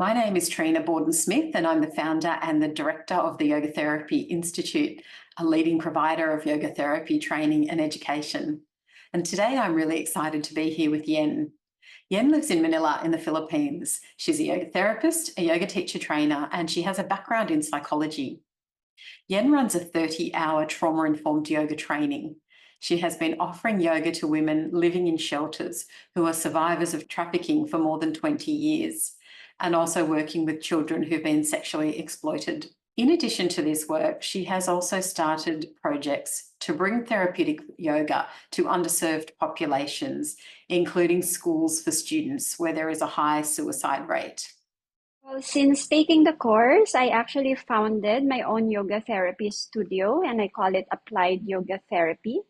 My name is Trina Borden-Smith, and I'm the founder and the director of the Yoga Therapy Institute, a leading provider of yoga therapy training and education. And today I'm really excited to be here with Yen. Yen lives in Manila in the Philippines. She's a yoga therapist, a yoga teacher trainer, and she has a background in psychology. Yen runs a 30-hour trauma-informed yoga training. She has been offering yoga to women living in shelters who are survivors of trafficking for more than 20 years, and also working with children who've been sexually exploited. In addition to this work, she has also started projects to bring therapeutic yoga to underserved populations, including schools for students where there is a high suicide rate. Well, since taking the course, I actually founded my own yoga therapy studio and I call it Applied Yoga Therapy.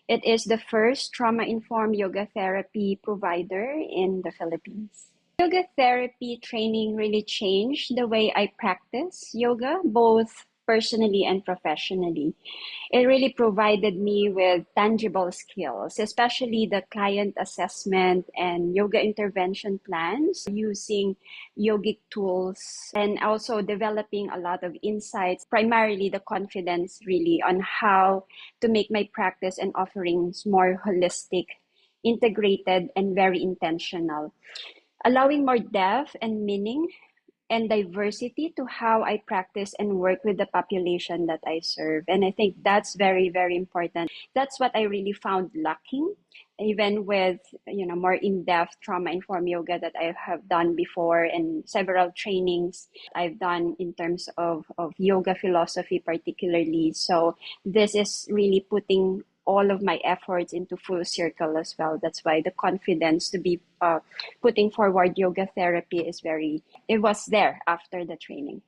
It is the first trauma-informed yoga therapy provider in the Philippines. Yoga therapy training really changed the way I practice yoga, both personally and professionally. It really provided me with tangible skills, especially the client assessment and yoga intervention plans using yogic tools and also developing a lot of insights, primarily the confidence really on how to make my practice and offerings more holistic, integrated, and very intentional, allowing more depth and meaning and diversity to how I practice and work with the population that I serve. And I think that's very, very important. That's what I really found lacking, even with more in-depth trauma-informed yoga that I have done before and several trainings I've done in terms of yoga philosophy particularly. So this is really putting all of my efforts into full circle as well. That's why the confidence to be putting forward yoga therapy it was there after the training.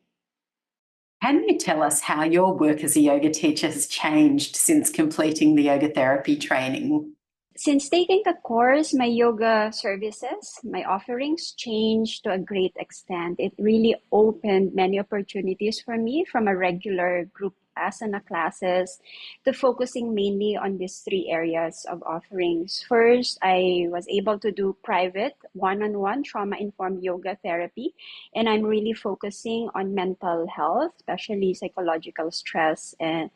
Can you tell us how your work as a yoga teacher has changed since completing the yoga therapy training? Since taking the course, my yoga services, my offerings changed to a great extent. It really opened many opportunities for me from a regular group asana classes to focusing mainly on these three areas of offerings. First, I was able to do private one-on-one trauma-informed yoga therapy, and I'm really focusing on mental health, especially psychological stress and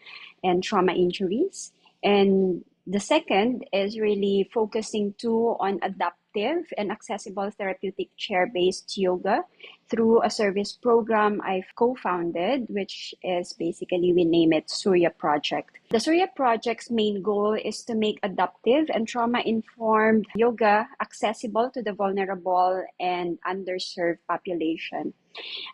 trauma injuries. And the second is really focusing too on adaptive and accessible therapeutic chair-based yoga through a service program I've co-founded, which is basically, we name it Surya Project. The Surya Project's main goal is to make adaptive and trauma-informed yoga accessible to the vulnerable and underserved population.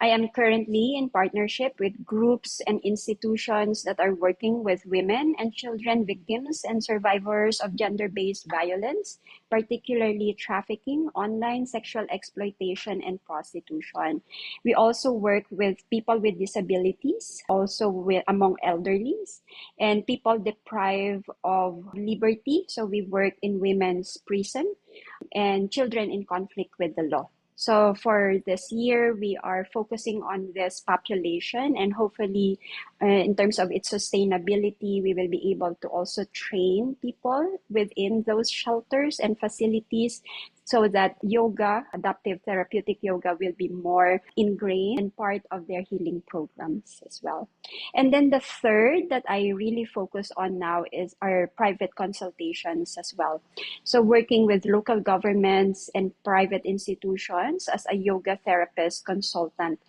I am currently in partnership with groups and institutions that are working with women and children victims and survivors of gender-based violence, particularly trafficking, online sexual exploitation, and prostitution. We also work with people with disabilities, also among elderlies, and people deprived of liberty. So we work in women's prison and children in conflict with the law. So for this year, we are focusing on this population, and hopefully in terms of its sustainability, we will be able to also train people within those shelters and facilities so that yoga, adaptive therapeutic yoga, will be more ingrained and part of their healing programs as well. And then the third that I really focus on now is our private consultations as well. So working with local governments and private institutions as a yoga therapist consultant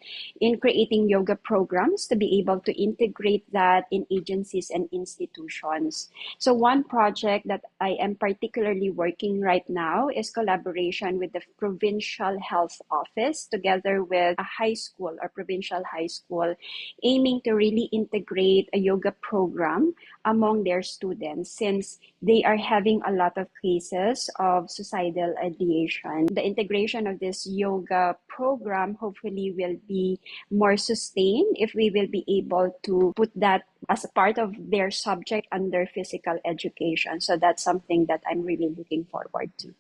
in creating yoga programs to be able to integrate that in agencies and institutions. So one project that I am particularly working right now is collaboration with the Provincial Health Office together with a high school or provincial high school, aiming to really integrate a yoga program among their students since they are having a lot of cases of suicidal ideation. The integration of this yoga program hopefully will be more sustained if we will be able to put that as a part of their subject under physical education. So that's something that I'm really looking forward to.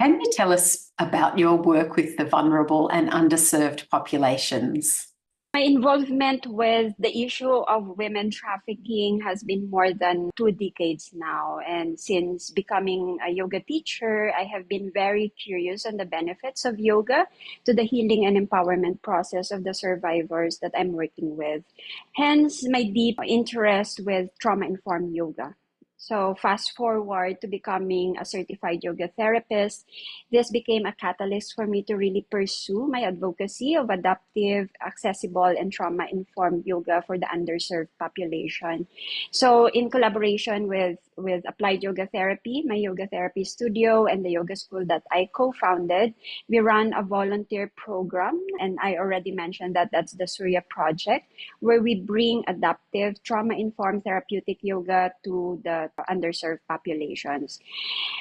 Can you tell us about your work with the vulnerable and underserved populations? My involvement with the issue of women trafficking has been more than 2 decades now. And since becoming a yoga teacher, I have been very curious on the benefits of yoga to the healing and empowerment process of the survivors that I'm working with. Hence, my deep interest with trauma-informed yoga. So fast forward to becoming a certified yoga therapist, this became a catalyst for me to really pursue my advocacy of adaptive, accessible, and trauma-informed yoga for the underserved population. So in collaboration with Applied Yoga Therapy, my yoga therapy studio, and the yoga school that I co-founded, we run a volunteer program, and I already mentioned that that's the Surya Project, where we bring adaptive, trauma-informed therapeutic yoga to the underserved populations.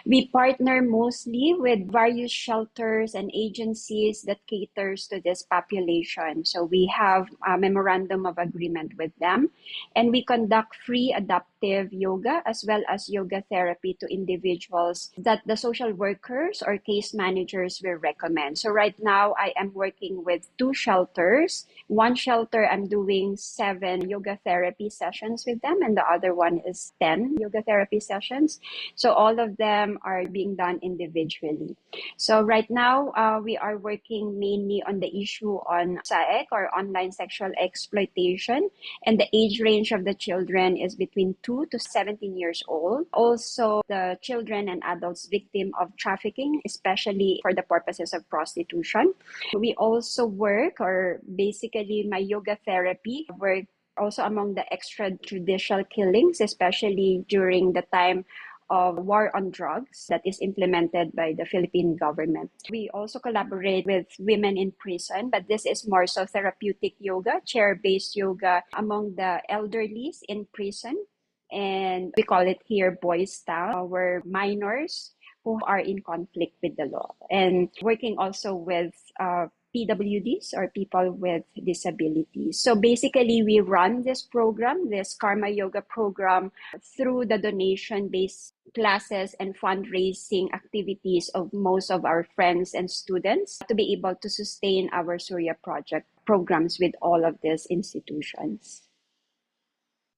We partner mostly with various shelters and agencies that caters to this population. So we have a memorandum of agreement with them, and we conduct free adaptive yoga as well as yoga therapy to individuals that the social workers or case managers will recommend. So right now I am working with 2 shelters. One shelter, I'm doing 7 yoga therapy sessions with them, and the other one is 10 yoga therapy sessions. So all of them are being done individually. So right now, we are working mainly on the issue on SAEC, or online sexual exploitation, and the age range of the children is between 2 to 17 years old. Also, the children and adults victim of trafficking, especially for the purposes of prostitution. We also work, or basically my yoga therapy work also among the extrajudicial killings, especially during the time of war on drugs that is implemented by the Philippine government. We also collaborate with women in prison, but this is more so therapeutic yoga, chair-based yoga among the elderlies in prison. And we call it here Boys Town, where minors who are in conflict with the law. And working also with PWDs, or people with disabilities. So basically, we run this program, this Karma Yoga program, through the donation-based classes and fundraising activities of most of our friends and students to be able to sustain our Surya Project programs with all of these institutions.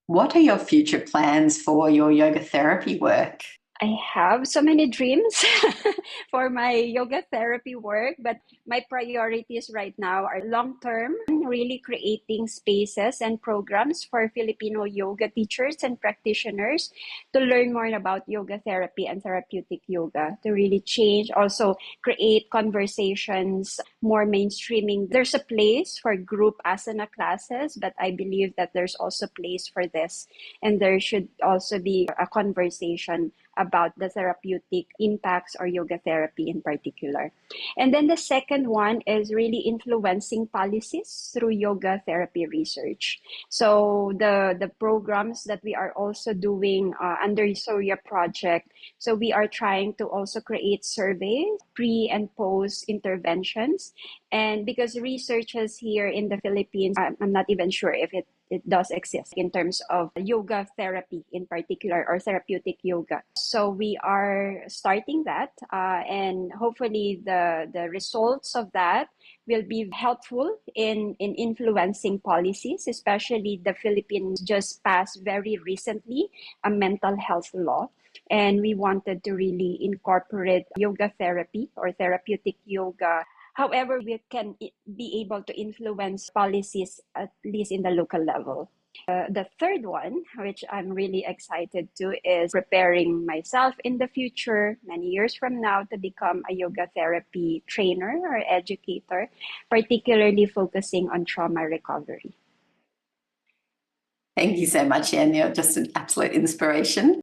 What are your future plans for your yoga therapy work? I have so many dreams for my yoga therapy work, but my priorities right now are long term, really creating spaces and programs for Filipino yoga teachers and practitioners to learn more about yoga therapy and therapeutic yoga, to really change, also create conversations, more mainstreaming. There's a place for group asana classes, but I believe that there's also place for this, and there should also be a conversation about the therapeutic impacts or yoga therapy in particular. And then the second one is really influencing policies through yoga therapy research. So the programs that we are also doing under Surya Project, so we are trying to also create surveys, pre and post interventions. And because researchers here in the Philippines, I'm not even sure if it does exist in terms of yoga therapy in particular, or therapeutic yoga. So we are starting that, and hopefully the results of that will be helpful in influencing policies, especially the Philippines just passed very recently a mental health law. And we wanted to really incorporate yoga therapy or therapeutic yoga. However, we can be able to influence policies, at least in the local level. The third one, which I'm really excited to, is preparing myself in the future, many years from now, to become a yoga therapy trainer or educator, particularly focusing on trauma recovery. Thank you so much, Yen. You're just an absolute inspiration.